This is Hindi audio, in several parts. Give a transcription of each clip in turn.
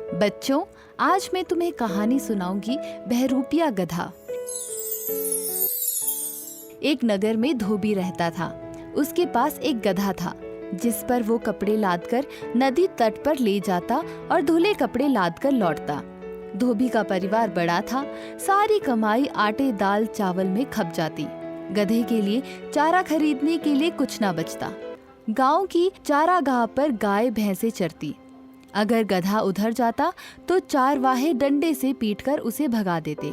बच्चों, आज मैं तुम्हें कहानी सुनाऊंगी बहरूपिया गधा। एक नगर में धोबी रहता था। उसके पास एक गधा था जिस पर वो कपड़े लादकर नदी तट पर ले जाता और धुले कपड़े लादकर लौटता। धोबी का परिवार बड़ा था। सारी कमाई आटे दाल चावल में खप जाती। गधे के लिए चारा खरीदने के लिए कुछ ना बचता। गांव की चारागाह पर गाय भैंसे चरती। अगर गधा उधर जाता तो चारवाहे डंडे से पीटकर उसे भगा देते।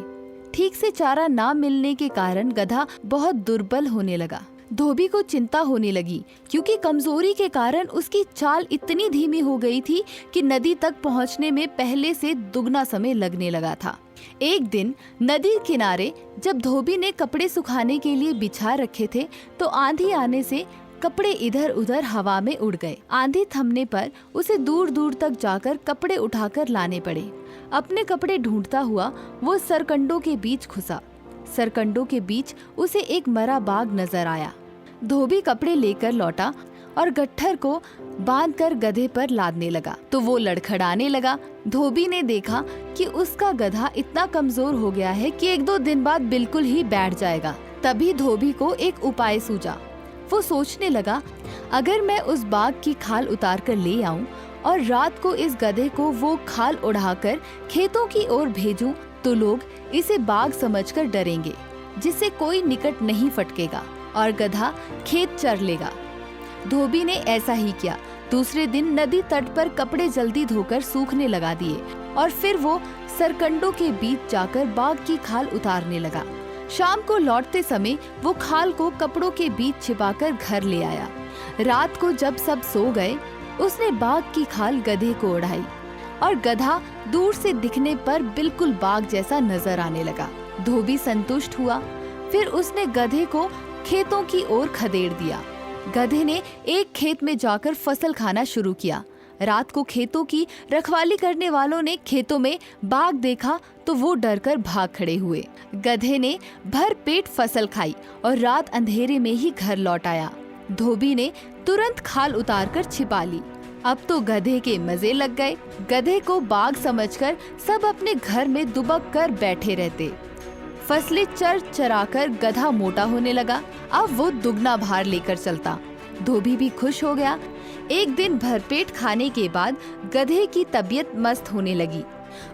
ठीक से चारा ना मिलने के कारण गधा बहुत दुर्बल होने लगा। धोबी को चिंता होने लगी क्योंकि कमजोरी के कारण उसकी चाल इतनी धीमी हो गई थी कि नदी तक पहुंचने में पहले से दुगना समय लगने लगा था। एक दिन नदी किनारे जब धोबी ने कपड़े सुखाने के लिए बिछा रखे थे तो आंधी आने से कपड़े इधर उधर हवा में उड़ गए। आंधी थमने पर उसे दूर दूर तक जाकर कपड़े उठाकर लाने पड़े। अपने कपड़े ढूंढता हुआ वो सरकंडों के बीच घुसा। सरकंडों के बीच उसे एक मरा बाघ नजर आया। धोबी कपड़े लेकर लौटा और गट्ठर को बांधकर गधे पर लादने लगा तो वो लड़खड़ाने लगा। धोबी ने देखा कि उसका गधा इतना कमजोर हो गया है कि 1-2 दिन बाद बिल्कुल ही बैठ जाएगा। तभी धोबी को एक उपाय सूझा। वो सोचने लगा, अगर मैं उस बाघ की खाल उतार कर ले आऊं और रात को इस गधे को वो खाल उड़ाकर खेतों की ओर भेजूं तो लोग इसे बाघ समझकर डरेंगे, जिससे कोई निकट नहीं फटकेगा और गधा खेत चर लेगा। धोबी ने ऐसा ही किया। दूसरे दिन नदी तट पर कपड़े जल्दी धोकर सूखने लगा दिए और फिर वो सरकंडों के बीच जाकर बाघ की खाल उतारने लगा। शाम को लौटते समय वो खाल को कपड़ों के बीच छिपाकर घर ले आया। रात को जब सब सो गए, उसने बाघ की खाल गधे को ओढ़ाई और गधा दूर से दिखने पर बिल्कुल बाघ जैसा नजर आने लगा। धोबी संतुष्ट हुआ। फिर उसने गधे को खेतों की ओर खदेड़ दिया। गधे ने एक खेत में जाकर फसल खाना शुरू किया। रात को खेतों की रखवाली करने वालों ने खेतों में बाघ देखा तो वो डरकर भाग खड़े हुए। गधे ने भर पेट फसल खाई और रात अंधेरे में ही घर लौट आया। धोबी ने तुरंत खाल उतारकर छिपा ली। अब तो गधे के मजे लग गए। गधे को बाघ समझकर सब अपने घर में दुबक कर बैठे रहते। फसलें चर चराकर गधा मोटा होने लगा। अब वो दुगना भार लेकर चलता। धोबी भी खुश हो गया। एक दिन भरपेट खाने के बाद गधे की तबीयत मस्त होने लगी।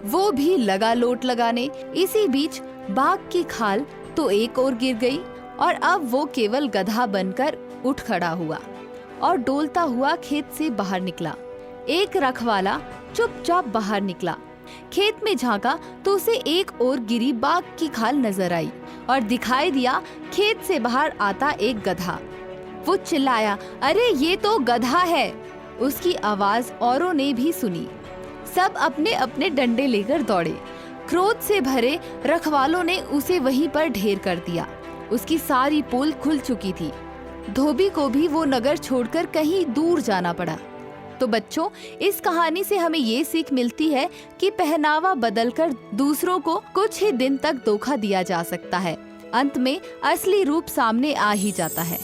वो भी लगा लोट लगाने। इसी बीच बाघ की खाल तो एक ओर गिर गई और अब वो केवल गधा बनकर उठ खड़ा हुआ और डोलता हुआ खेत से बाहर निकला। एक रखवाला चुपचाप बाहर निकला। खेत में झांका तो उसे एक ओर गिरी बाघ की खाल नजर आई और दिखाई दिया खेत से बाहर आता एक गधा। वो चिल्लाया, अरे ये तो गधा है। उसकी आवाज औरों ने भी सुनी। सब अपने अपने डंडे लेकर दौड़े। क्रोध से भरे रखवालों ने उसे वहीं पर ढेर कर दिया। उसकी सारी पोल खुल चुकी थी। धोबी को भी वो नगर छोड़कर कहीं दूर जाना पड़ा। तो बच्चों, इस कहानी से हमें ये सीख मिलती है कि पहनावा बदलकर दूसरों को कुछ ही दिन तक धोखा दिया जा सकता है। अंत में असली रूप सामने आ ही जाता है।